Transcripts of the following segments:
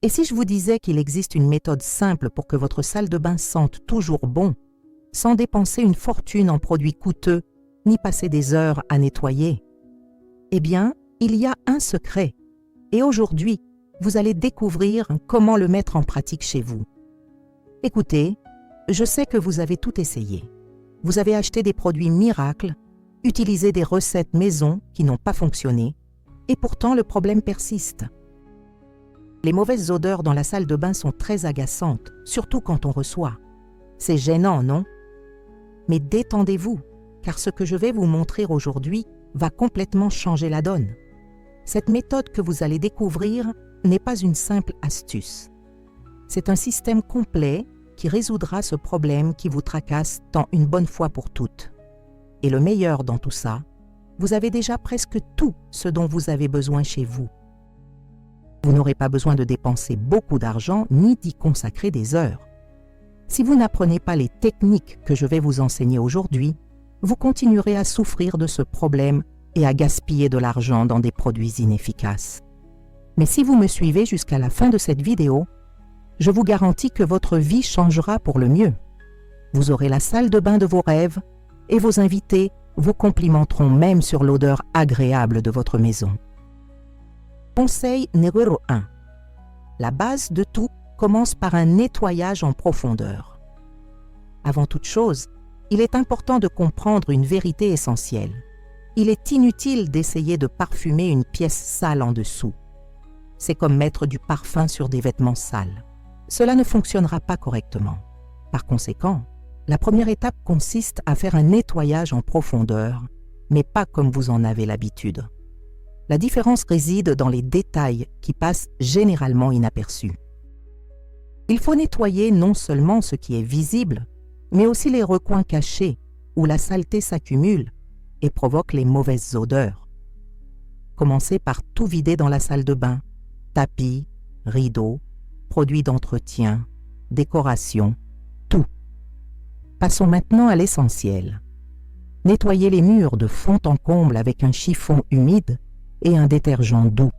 Et si je vous disais qu'il existe une méthode simple pour que votre salle de bain sente toujours bon, sans dépenser une fortune en produits coûteux, ni passer des heures à nettoyer? Eh bien, il y a un secret. Et aujourd'hui, vous allez découvrir comment le mettre en pratique chez vous. Écoutez, je sais que vous avez tout essayé. Vous avez acheté des produits miracles, utilisé des recettes maison qui n'ont pas fonctionné, et pourtant le problème persiste. Les mauvaises odeurs dans la salle de bain sont très agaçantes, surtout quand on reçoit. C'est gênant, non? Mais détendez-vous, car ce que je vais vous montrer aujourd'hui va complètement changer la donne. Cette méthode que vous allez découvrir n'est pas une simple astuce. C'est un système complet qui résoudra ce problème qui vous tracasse tant une bonne fois pour toutes. Et le meilleur dans tout ça, vous avez déjà presque tout ce dont vous avez besoin chez vous. Vous n'aurez pas besoin de dépenser beaucoup d'argent ni d'y consacrer des heures. Si vous n'apprenez pas les techniques que je vais vous enseigner aujourd'hui, vous continuerez à souffrir de ce problème et à gaspiller de l'argent dans des produits inefficaces. Mais si vous me suivez jusqu'à la fin de cette vidéo, je vous garantis que votre vie changera pour le mieux. Vous aurez la salle de bain de vos rêves et vos invités vous complimenteront même sur l'odeur agréable de votre maison. Conseil numéro 1. La base de tout commence par un nettoyage en profondeur. Avant toute chose, il est important de comprendre une vérité essentielle. Il est inutile d'essayer de parfumer une pièce sale en dessous. C'est comme mettre du parfum sur des vêtements sales. Cela ne fonctionnera pas correctement. Par conséquent, la première étape consiste à faire un nettoyage en profondeur, mais pas comme vous en avez l'habitude. La différence réside dans les détails qui passent généralement inaperçus. Il faut nettoyer non seulement ce qui est visible, mais aussi les recoins cachés où la saleté s'accumule et provoque les mauvaises odeurs. Commencez par tout vider dans la salle de bain, tapis, rideaux, produits d'entretien, décorations, tout. Passons maintenant à l'essentiel. Nettoyez les murs de fond en comble avec un chiffon humide et un détergent doux.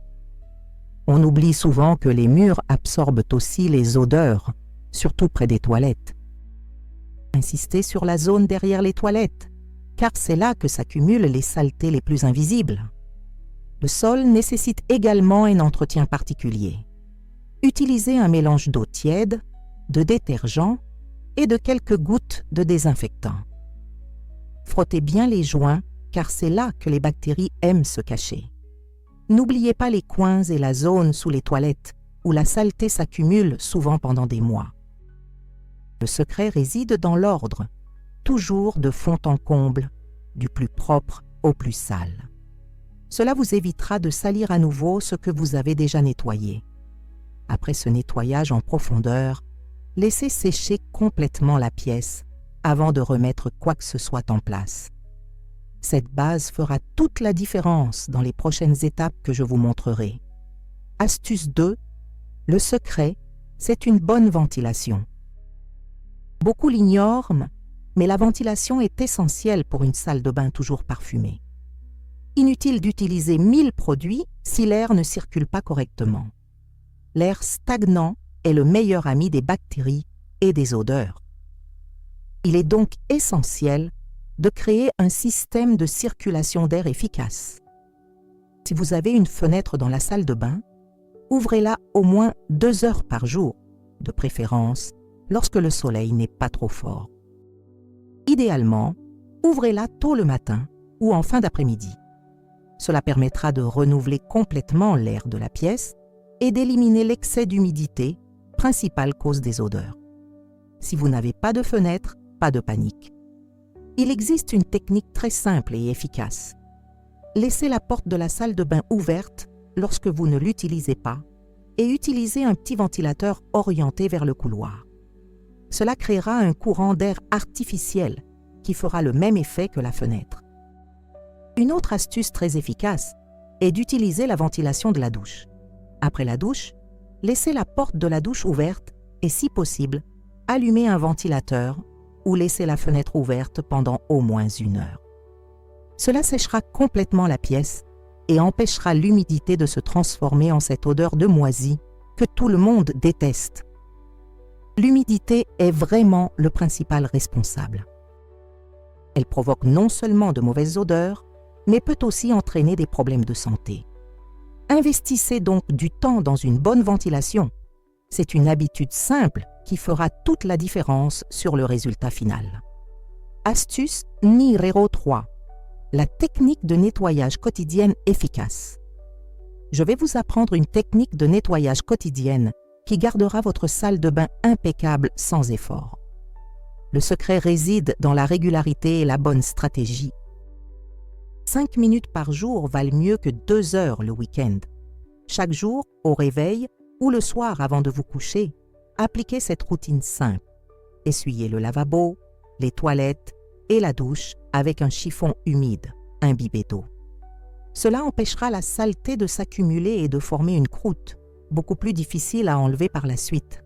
On oublie souvent que les murs absorbent aussi les odeurs, surtout près des toilettes. Insistez sur la zone derrière les toilettes, car c'est là que s'accumulent les saletés les plus invisibles. Le sol nécessite également un entretien particulier. Utilisez un mélange d'eau tiède, de détergent et de quelques gouttes de désinfectant. Frottez bien les joints, car c'est là que les bactéries aiment se cacher. N'oubliez pas les coins et la zone sous les toilettes, où la saleté s'accumule souvent pendant des mois. Le secret réside dans l'ordre, toujours de fond en comble, du plus propre au plus sale. Cela vous évitera de salir à nouveau ce que vous avez déjà nettoyé. Après ce nettoyage en profondeur, laissez sécher complètement la pièce avant de remettre quoi que ce soit en place. Cette base fera toute la différence dans les prochaines étapes que je vous montrerai. Astuce 2, le secret, c'est une bonne ventilation. Beaucoup l'ignorent, mais la ventilation est essentielle pour une salle de bain toujours parfumée. Inutile d'utiliser 1000 produits si l'air ne circule pas correctement. L'air stagnant est le meilleur ami des bactéries et des odeurs. Il est donc essentiel de créer un système de circulation d'air efficace. Si vous avez une fenêtre dans la salle de bain, ouvrez-la au moins 2 heures par jour, de préférence lorsque le soleil n'est pas trop fort. Idéalement, ouvrez-la tôt le matin ou en fin d'après-midi. Cela permettra de renouveler complètement l'air de la pièce et d'éliminer l'excès d'humidité, principale cause des odeurs. Si vous n'avez pas de fenêtre, pas de panique. Il existe une technique très simple et efficace. Laissez la porte de la salle de bain ouverte lorsque vous ne l'utilisez pas et utilisez un petit ventilateur orienté vers le couloir. Cela créera un courant d'air artificiel qui fera le même effet que la fenêtre. Une autre astuce très efficace est d'utiliser la ventilation de la douche. Après la douche, laissez la porte de la douche ouverte et, si possible, allumez un ventilateur ou laissez la fenêtre ouverte pendant au moins 1 heure. Cela séchera complètement la pièce et empêchera l'humidité de se transformer en cette odeur de moisi que tout le monde déteste. L'humidité est vraiment le principal responsable. Elle provoque non seulement de mauvaises odeurs, mais peut aussi entraîner des problèmes de santé. Investissez donc du temps dans une bonne ventilation. C'est une habitude simple qui fera toute la différence sur le résultat final. Astuce numéro 3. La technique de nettoyage quotidienne efficace. Je vais vous apprendre une technique de nettoyage quotidienne qui gardera votre salle de bain impeccable sans effort. Le secret réside dans la régularité et la bonne stratégie. 5 minutes par jour valent mieux que 2 heures le week-end. Chaque jour, au réveil ou le soir avant de vous coucher, appliquez cette routine simple. Essuyez le lavabo, les toilettes et la douche avec un chiffon humide, imbibé d'eau. Cela empêchera la saleté de s'accumuler et de former une croûte, beaucoup plus difficile à enlever par la suite.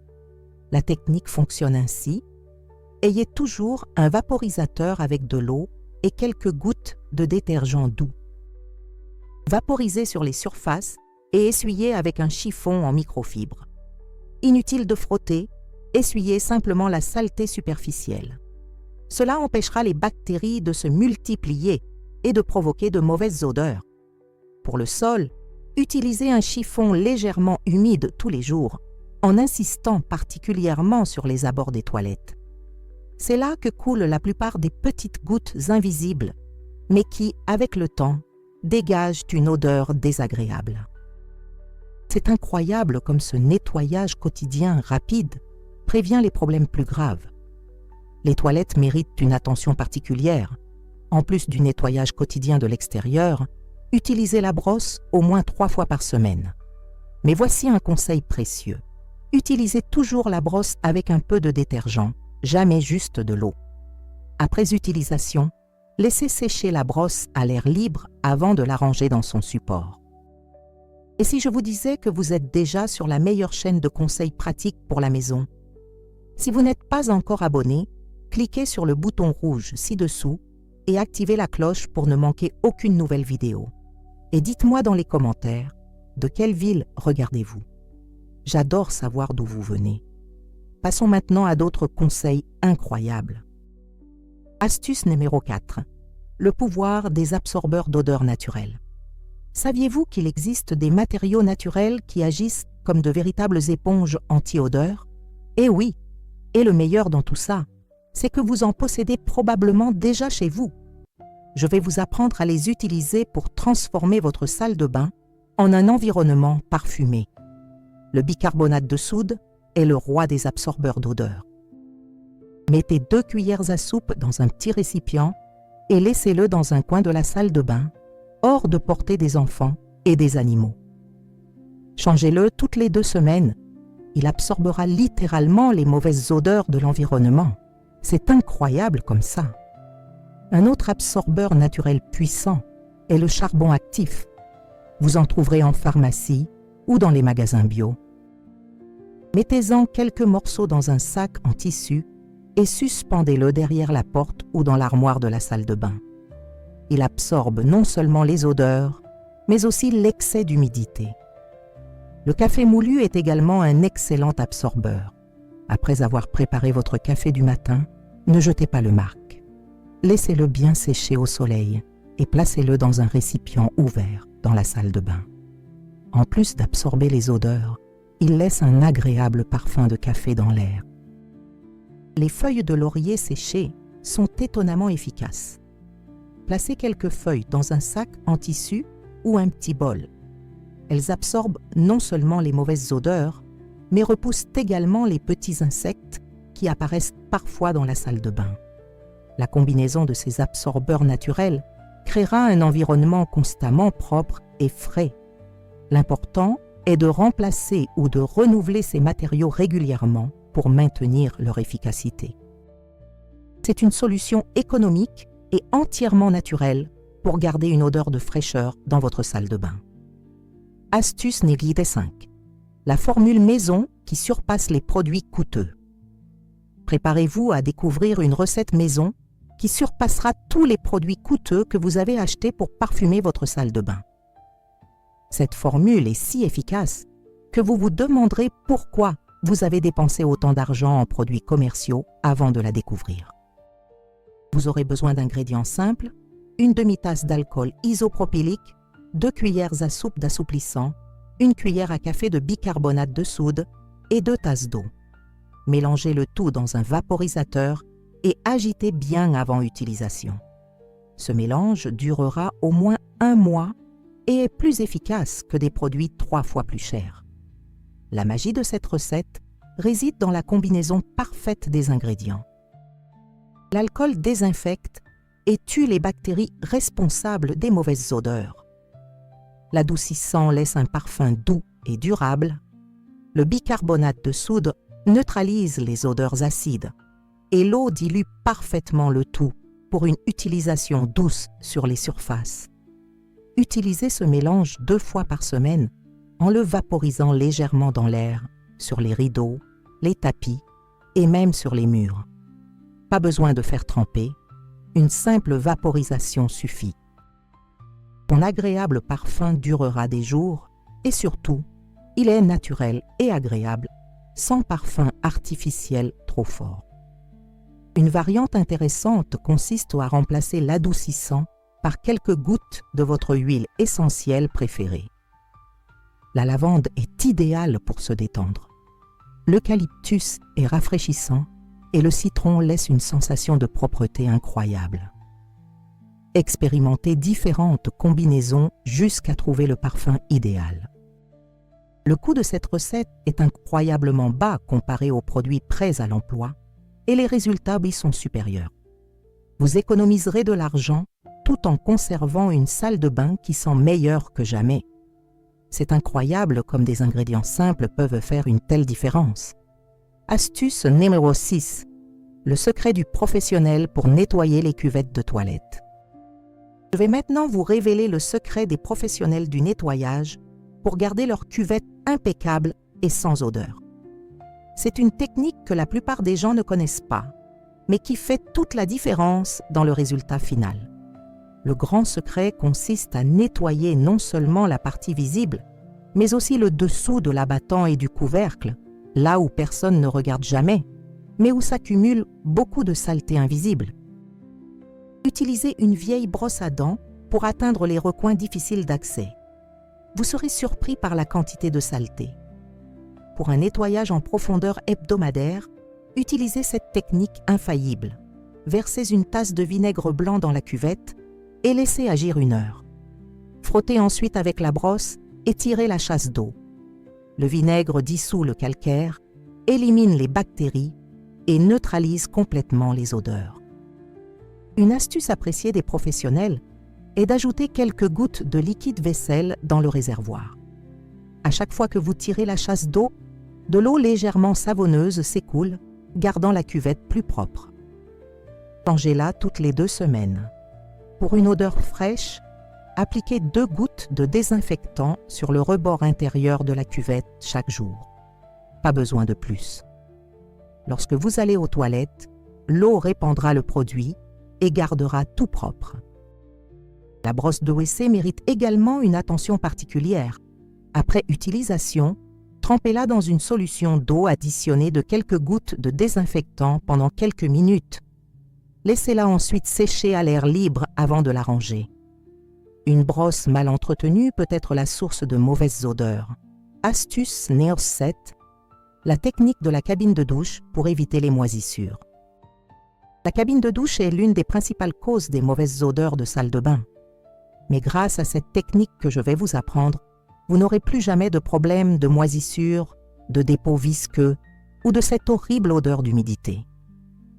La technique fonctionne ainsi. Ayez toujours un vaporisateur avec de l'eau et quelques gouttes de détergent doux. Vaporisez sur les surfaces et essuyez avec un chiffon en microfibre. Inutile de frotter, essuyez simplement la saleté superficielle. Cela empêchera les bactéries de se multiplier et de provoquer de mauvaises odeurs. Pour le sol, utilisez un chiffon légèrement humide tous les jours, en insistant particulièrement sur les abords des toilettes. C'est là que coulent la plupart des petites gouttes invisibles, mais qui, avec le temps, dégagent une odeur désagréable. C'est incroyable comme ce nettoyage quotidien rapide prévient les problèmes plus graves. Les toilettes méritent une attention particulière. En plus du nettoyage quotidien de l'extérieur, utilisez la brosse au moins 3 fois par semaine. Mais voici un conseil précieux. Utilisez toujours la brosse avec un peu de détergent, jamais juste de l'eau. Après utilisation, laissez sécher la brosse à l'air libre avant de la ranger dans son support. Et si je vous disais que vous êtes déjà sur la meilleure chaîne de conseils pratiques pour la maison? Si vous n'êtes pas encore abonné, cliquez sur le bouton rouge ci-dessous et activez la cloche pour ne manquer aucune nouvelle vidéo. Et dites-moi dans les commentaires, de quelle ville regardez-vous? J'adore savoir d'où vous venez. Passons maintenant à d'autres conseils incroyables. Astuce numéro 4. Le pouvoir des absorbeurs d'odeur naturelle. Saviez-vous qu'il existe des matériaux naturels qui agissent comme de véritables éponges anti-odeur? Eh oui, et le meilleur dans tout ça, c'est que vous en possédez probablement déjà chez vous. Je vais vous apprendre à les utiliser pour transformer votre salle de bain en un environnement parfumé. Le bicarbonate de soude est le roi des absorbeurs d'odeur. Mettez 2 cuillères à soupe dans un petit récipient et laissez-le dans un coin de la salle de bain, hors de portée des enfants et des animaux. Changez-le toutes les 2 semaines. Il absorbera littéralement les mauvaises odeurs de l'environnement. C'est incroyable comme ça. Un autre absorbeur naturel puissant est le charbon actif. Vous en trouverez en pharmacie ou dans les magasins bio. Mettez-en quelques morceaux dans un sac en tissu et suspendez-le derrière la porte ou dans l'armoire de la salle de bain. Il absorbe non seulement les odeurs, mais aussi l'excès d'humidité. Le café moulu est également un excellent absorbeur. Après avoir préparé votre café du matin, ne jetez pas le marc. Laissez-le bien sécher au soleil et placez-le dans un récipient ouvert dans la salle de bain. En plus d'absorber les odeurs, il laisse un agréable parfum de café dans l'air. Les feuilles de laurier séchées sont étonnamment efficaces. Placez quelques feuilles dans un sac en tissu ou un petit bol. Elles absorbent non seulement les mauvaises odeurs, mais repoussent également les petits insectes qui apparaissent parfois dans la salle de bain. La combinaison de ces absorbeurs naturels créera un environnement constamment propre et frais. L'important est de remplacer ou de renouveler ces matériaux régulièrement pour maintenir leur efficacité. C'est une solution économique et entièrement naturelle pour garder une odeur de fraîcheur dans votre salle de bain. Astuce numéro 5. La formule maison qui surpasse les produits coûteux. Préparez-vous à découvrir une recette maison qui surpassera tous les produits coûteux que vous avez achetés pour parfumer votre salle de bain. Cette formule est si efficace que vous vous demanderez pourquoi vous avez dépensé autant d'argent en produits commerciaux avant de la découvrir. Vous aurez besoin d'ingrédients simples, une demi-tasse d'alcool isopropylique, 2 cuillères à soupe d'assouplissant, 1 cuillère à café de bicarbonate de soude et 2 tasses d'eau. Mélangez le tout dans un vaporisateur et agitez bien avant utilisation. Ce mélange durera au moins 1 mois et est plus efficace que des produits 3 fois plus chers. La magie de cette recette réside dans la combinaison parfaite des ingrédients. L'alcool désinfecte et tue les bactéries responsables des mauvaises odeurs. L'adoucissant laisse un parfum doux et durable. Le bicarbonate de soude neutralise les odeurs acides et l'eau dilue parfaitement le tout pour une utilisation douce sur les surfaces. Utilisez ce mélange 2 fois par semaine en le vaporisant légèrement dans l'air, sur les rideaux, les tapis et même sur les murs. Pas besoin de faire tremper, une simple vaporisation suffit. Son agréable parfum durera des jours et surtout, il est naturel et agréable, sans parfum artificiel trop fort. Une variante intéressante consiste à remplacer l'adoucissant par quelques gouttes de votre huile essentielle préférée. La lavande est idéale pour se détendre. L'eucalyptus est rafraîchissant et le citron laisse une sensation de propreté incroyable. Expérimentez différentes combinaisons jusqu'à trouver le parfum idéal. Le coût de cette recette est incroyablement bas comparé aux produits prêts à l'emploi et les résultats y sont supérieurs. Vous économiserez de l'argent tout en conservant une salle de bain qui sent meilleure que jamais. C'est incroyable comme des ingrédients simples peuvent faire une telle différence. Astuce numéro 6. Le secret du professionnel pour nettoyer les cuvettes de toilette. Je vais maintenant vous révéler le secret des professionnels du nettoyage pour garder leurs cuvettes impeccables et sans odeur. C'est une technique que la plupart des gens ne connaissent pas, mais qui fait toute la différence dans le résultat final. Le grand secret consiste à nettoyer non seulement la partie visible, mais aussi le dessous de l'abattant et du couvercle, là où personne ne regarde jamais, mais où s'accumule beaucoup de saleté invisible. Utilisez une vieille brosse à dents pour atteindre les recoins difficiles d'accès. Vous serez surpris par la quantité de saleté. Pour un nettoyage en profondeur hebdomadaire, utilisez cette technique infaillible. Versez une tasse de vinaigre blanc dans la cuvette et laissez agir 1 heure. Frottez ensuite avec la brosse et tirez la chasse d'eau. Le vinaigre dissout le calcaire, élimine les bactéries et neutralise complètement les odeurs. Une astuce appréciée des professionnels est d'ajouter quelques gouttes de liquide vaisselle dans le réservoir. À chaque fois que vous tirez la chasse d'eau, de l'eau légèrement savonneuse s'écoule, gardant la cuvette plus propre. Changez-la toutes les 2 semaines. Pour une odeur fraîche, appliquez 2 gouttes de désinfectant sur le rebord intérieur de la cuvette chaque jour. Pas besoin de plus. Lorsque vous allez aux toilettes, l'eau répandra le produit et gardera tout propre. La brosse de WC mérite également une attention particulière. Après utilisation, trempez-la dans une solution d'eau additionnée de quelques gouttes de désinfectant pendant quelques minutes. Laissez-la ensuite sécher à l'air libre avant de la ranger. Une brosse mal entretenue peut être la source de mauvaises odeurs. Astuce numéro 7. La technique de la cabine de douche pour éviter les moisissures. La cabine de douche est l'une des principales causes des mauvaises odeurs de salle de bain. Mais grâce à cette technique que je vais vous apprendre, vous n'aurez plus jamais de problème de moisissure, de dépôts visqueux ou de cette horrible odeur d'humidité.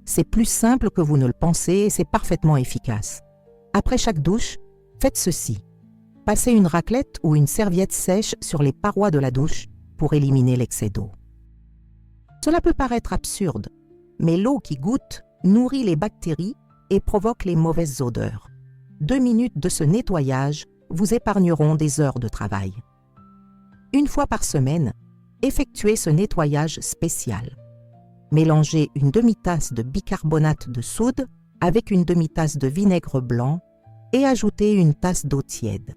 C'est plus simple que vous ne le pensez et c'est parfaitement efficace. Après chaque douche, faites ceci. Passez une raclette ou une serviette sèche sur les parois de la douche pour éliminer l'excès d'eau. Cela peut paraître absurde, mais l'eau qui goûte nourrit les bactéries et provoque les mauvaises odeurs. 2 minutes de ce nettoyage vous épargneront des heures de travail. 1 fois par semaine, effectuez ce nettoyage spécial. Mélangez une demi-tasse de bicarbonate de soude avec une demi-tasse de vinaigre blanc et ajoutez une tasse d'eau tiède.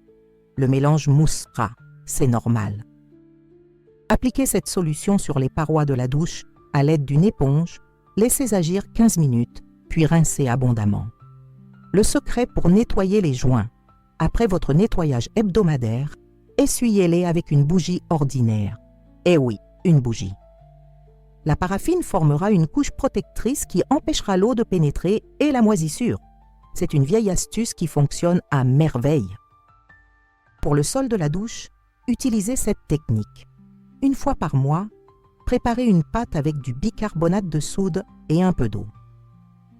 Le mélange moussera, c'est normal. Appliquez cette solution sur les parois de la douche à l'aide d'une éponge, laissez agir 15 minutes, puis rincez abondamment. Le secret pour nettoyer les joints, après votre nettoyage hebdomadaire, essuyez-les avec une bougie ordinaire. Eh oui, une bougie. La paraffine formera une couche protectrice qui empêchera l'eau de pénétrer et la moisissure. C'est une vieille astuce qui fonctionne à merveille. Pour le sol de la douche, utilisez cette technique. Une fois par mois, préparez une pâte avec du bicarbonate de soude et un peu d'eau.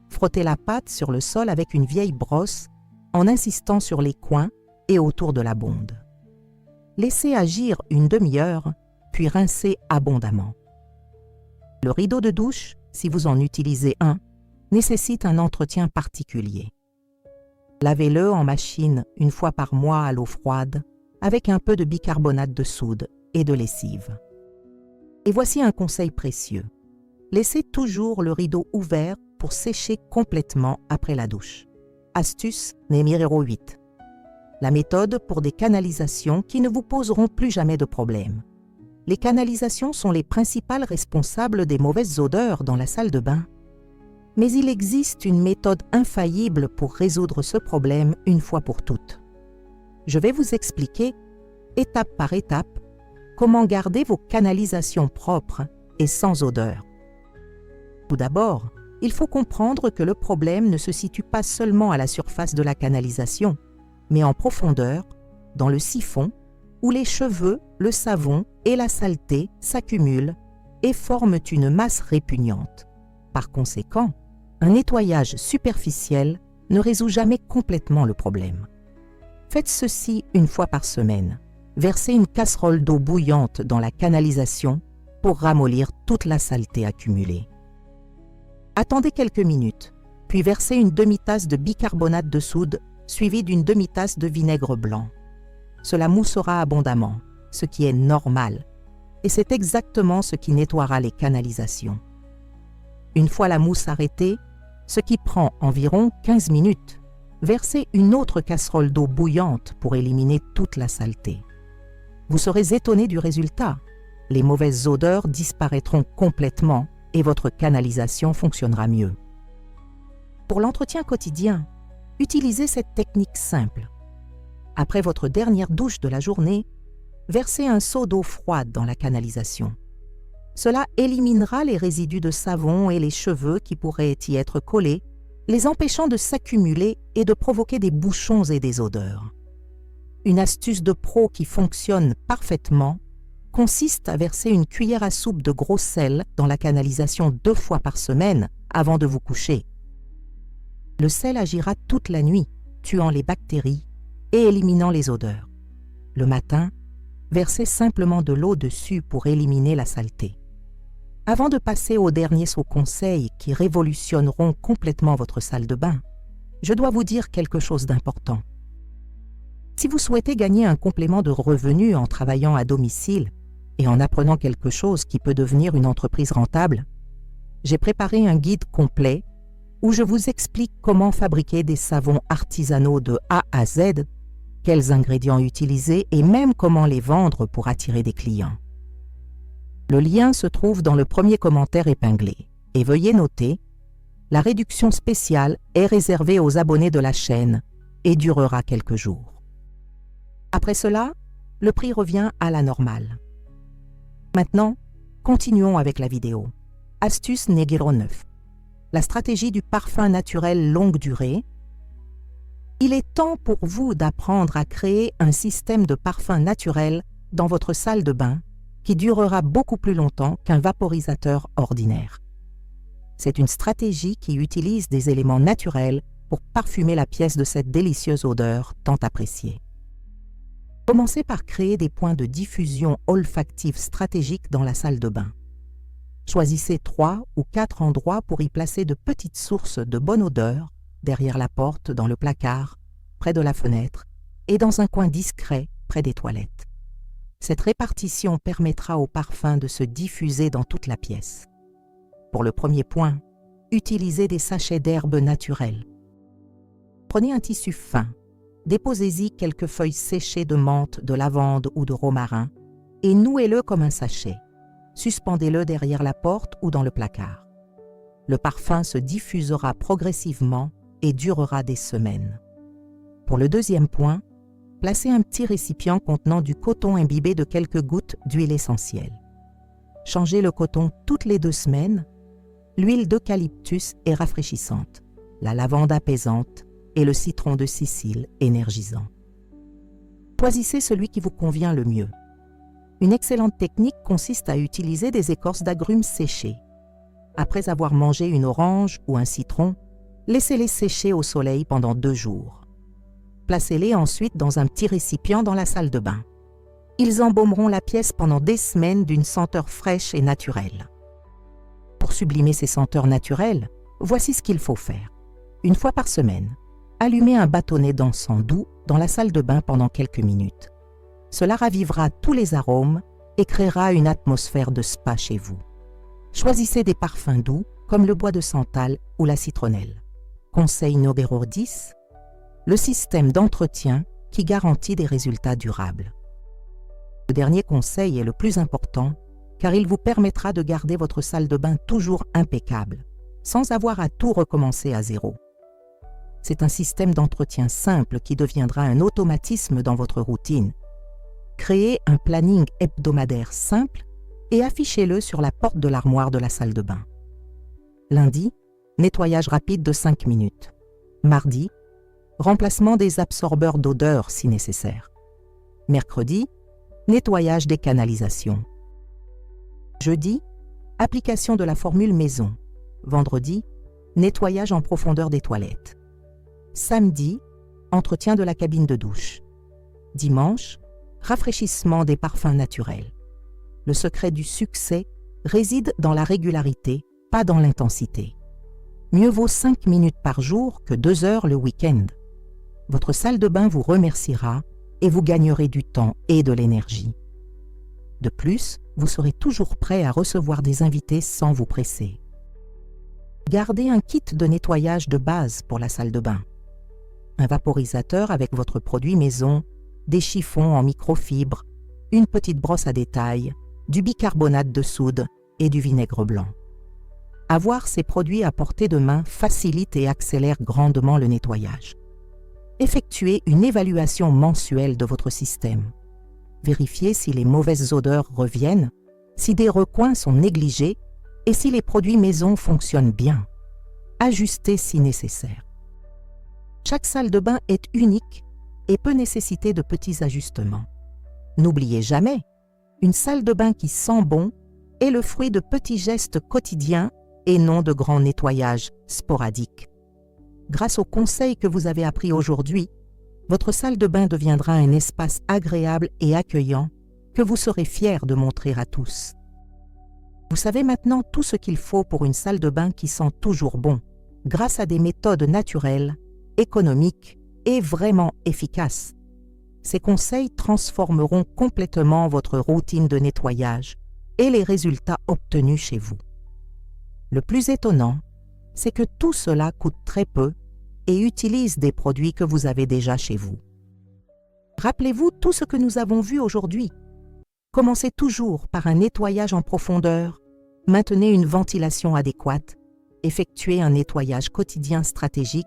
Frottez la pâte sur le sol avec une vieille brosse en insistant sur les coins et autour de la bonde. Laissez agir une demi-heure, puis rincez abondamment. Le rideau de douche, si vous en utilisez un, nécessite un entretien particulier. Lavez-le en machine une fois par mois à l'eau froide avec un peu de bicarbonate de soude et de lessive. Et voici un conseil précieux. Laissez toujours le rideau ouvert pour sécher complètement après la douche. Astuce numéro 8. La méthode pour des canalisations qui ne vous poseront plus jamais de problème. Les canalisations sont les principales responsables des mauvaises odeurs dans la salle de bain. Mais il existe une méthode infaillible pour résoudre ce problème une fois pour toutes. Je vais vous expliquer, étape par étape, comment garder vos canalisations propres et sans odeur. Tout d'abord, il faut comprendre que le problème ne se situe pas seulement à la surface de la canalisation, mais en profondeur, dans le siphon, où les cheveux, le savon et la saleté s'accumulent et forment une masse répugnante. Par conséquent, un nettoyage superficiel ne résout jamais complètement le problème. Faites ceci une fois par semaine. Versez une casserole d'eau bouillante dans la canalisation pour ramollir toute la saleté accumulée. Attendez quelques minutes, puis versez une demi-tasse de bicarbonate de soude suivie d'une demi-tasse de vinaigre blanc. Cela moussera abondamment, ce qui est normal, et c'est exactement ce qui nettoiera les canalisations. Une fois la mousse arrêtée, ce qui prend environ 15 minutes, versez une autre casserole d'eau bouillante pour éliminer toute la saleté. Vous serez étonné du résultat. Les mauvaises odeurs disparaîtront complètement et votre canalisation fonctionnera mieux. Pour l'entretien quotidien, utilisez cette technique simple. Après votre dernière douche de la journée, versez un seau d'eau froide dans la canalisation. Cela éliminera les résidus de savon et les cheveux qui pourraient y être collés, les empêchant de s'accumuler et de provoquer des bouchons et des odeurs. Une astuce de pro qui fonctionne parfaitement consiste à verser une cuillère à soupe de gros sel dans la canalisation 2 fois par semaine avant de vous coucher. Le sel agira toute la nuit, tuant les bactéries et éliminant les odeurs. Le matin, versez simplement de l'eau dessus pour éliminer la saleté. Avant de passer aux derniers conseils qui révolutionneront complètement votre salle de bain, je dois vous dire quelque chose d'important. Si vous souhaitez gagner un complément de revenus en travaillant à domicile et en apprenant quelque chose qui peut devenir une entreprise rentable, j'ai préparé un guide complet où je vous explique comment fabriquer des savons artisanaux de A à Z, quels ingrédients utiliser et même comment les vendre pour attirer des clients. Le lien se trouve dans le premier commentaire épinglé. Et veuillez noter, la réduction spéciale est réservée aux abonnés de la chaîne et durera quelques jours. Après cela, le prix revient à la normale. Maintenant, continuons avec la vidéo. Astuce numéro 9. La stratégie du parfum naturel longue durée. Il est temps pour vous d'apprendre à créer un système de parfum naturel dans votre salle de bain qui durera beaucoup plus longtemps qu'un vaporisateur ordinaire. C'est une stratégie qui utilise des éléments naturels pour parfumer la pièce de cette délicieuse odeur tant appréciée. Commencez par créer des points de diffusion olfactive stratégiques dans la salle de bain. Choisissez 3 ou 4 endroits pour y placer de petites sources de bonne odeur, derrière la porte, dans le placard, près de la fenêtre et dans un coin discret près des toilettes. Cette répartition permettra au parfum de se diffuser dans toute la pièce. Pour le premier point, utilisez des sachets d'herbes naturelles. Prenez un tissu fin, déposez-y quelques feuilles séchées de menthe, de lavande ou de romarin et nouez-le comme un sachet. Suspendez-le derrière la porte ou dans le placard. Le parfum se diffusera progressivement et durera des semaines. Pour le deuxième point, placez un petit récipient contenant du coton imbibé de quelques gouttes d'huile essentielle. Changez le coton toutes les 2 semaines. L'huile d'eucalyptus est rafraîchissante, la lavande apaisante et le citron de Sicile énergisant. Choisissez celui qui vous convient le mieux. Une excellente technique consiste à utiliser des écorces d'agrumes séchées. Après avoir mangé une orange ou un citron, laissez-les sécher au soleil pendant 2 jours. Placez-les ensuite dans un petit récipient dans la salle de bain. Ils embaumeront la pièce pendant des semaines d'une senteur fraîche et naturelle. Pour sublimer ces senteurs naturelles, voici ce qu'il faut faire. Une fois par semaine, allumez un bâtonnet d'encens doux dans la salle de bain pendant quelques minutes. Cela ravivera tous les arômes et créera une atmosphère de spa chez vous. Choisissez des parfums doux comme le bois de santal ou la citronnelle. Conseil numéro 10, le système d'entretien qui garantit des résultats durables. Le dernier conseil est le plus important car il vous permettra de garder votre salle de bain toujours impeccable, sans avoir à tout recommencer à zéro. C'est un système d'entretien simple qui deviendra un automatisme dans votre routine. Créez un planning hebdomadaire simple et affichez-le sur la porte de l'armoire de la salle de bain. Lundi, nettoyage rapide de 5 minutes. Mardi, remplacement des absorbeurs d'odeur si nécessaire. Mercredi, nettoyage des canalisations. Jeudi, application de la formule maison. Vendredi, nettoyage en profondeur des toilettes. Samedi, entretien de la cabine de douche. Dimanche, rafraîchissement des parfums naturels. Le secret du succès réside dans la régularité, pas dans l'intensité. Mieux vaut 5 minutes par jour que 2 heures le week-end. Votre salle de bain vous remerciera et vous gagnerez du temps et de l'énergie. De plus, vous serez toujours prêt à recevoir des invités sans vous presser. Gardez un kit de nettoyage de base pour la salle de bain. Un vaporisateur avec votre produit maison, des chiffons en microfibre, une petite brosse à détail, du bicarbonate de soude et du vinaigre blanc. Avoir ces produits à portée de main facilite et accélère grandement le nettoyage. Effectuez une évaluation mensuelle de votre système. Vérifiez si les mauvaises odeurs reviennent, si des recoins sont négligés et si les produits maison fonctionnent bien. Ajustez si nécessaire. Chaque salle de bain est unique et peut nécessiter de petits ajustements. N'oubliez jamais, une salle de bain qui sent bon est le fruit de petits gestes quotidiens et non de grands nettoyages sporadiques. Grâce aux conseils que vous avez appris aujourd'hui, votre salle de bain deviendra un espace agréable et accueillant que vous serez fiers de montrer à tous. Vous savez maintenant tout ce qu'il faut pour une salle de bain qui sent toujours bon, grâce à des méthodes naturelles, économiques et vraiment efficaces. Ces conseils transformeront complètement votre routine de nettoyage et les résultats obtenus chez vous. Le plus étonnant, c'est que tout cela coûte très peu et utilise des produits que vous avez déjà chez vous. Rappelez-vous tout ce que nous avons vu aujourd'hui. Commencez toujours par un nettoyage en profondeur, maintenez une ventilation adéquate, effectuez un nettoyage quotidien stratégique,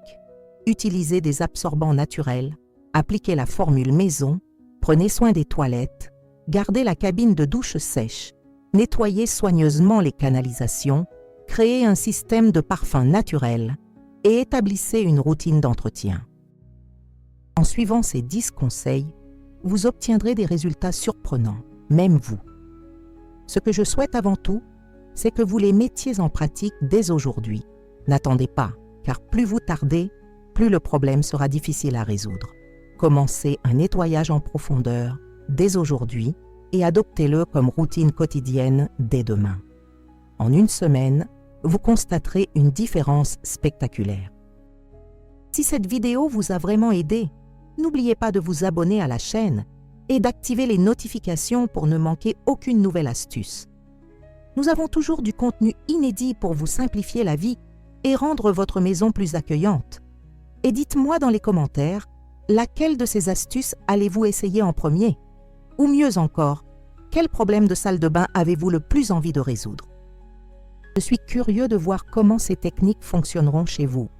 utilisez des absorbants naturels, appliquez la formule maison, prenez soin des toilettes, gardez la cabine de douche sèche, nettoyez soigneusement les canalisations, créez un système de parfums naturels et établissez une routine d'entretien. En suivant ces 10 conseils, vous obtiendrez des résultats surprenants, même vous. Ce que je souhaite avant tout, c'est que vous les mettiez en pratique dès aujourd'hui. N'attendez pas, car plus vous tardez, plus le problème sera difficile à résoudre. Commencez un nettoyage en profondeur dès aujourd'hui et adoptez-le comme routine quotidienne dès demain. En une semaine, vous constaterez une différence spectaculaire. Si cette vidéo vous a vraiment aidé, n'oubliez pas de vous abonner à la chaîne et d'activer les notifications pour ne manquer aucune nouvelle astuce. Nous avons toujours du contenu inédit pour vous simplifier la vie et rendre votre maison plus accueillante. Et dites-moi dans les commentaires, laquelle de ces astuces allez-vous essayer en premier? Ou mieux encore, Quel problème de salle de bain avez-vous le plus envie de résoudre? Je suis curieux de voir comment ces techniques fonctionneront chez vous.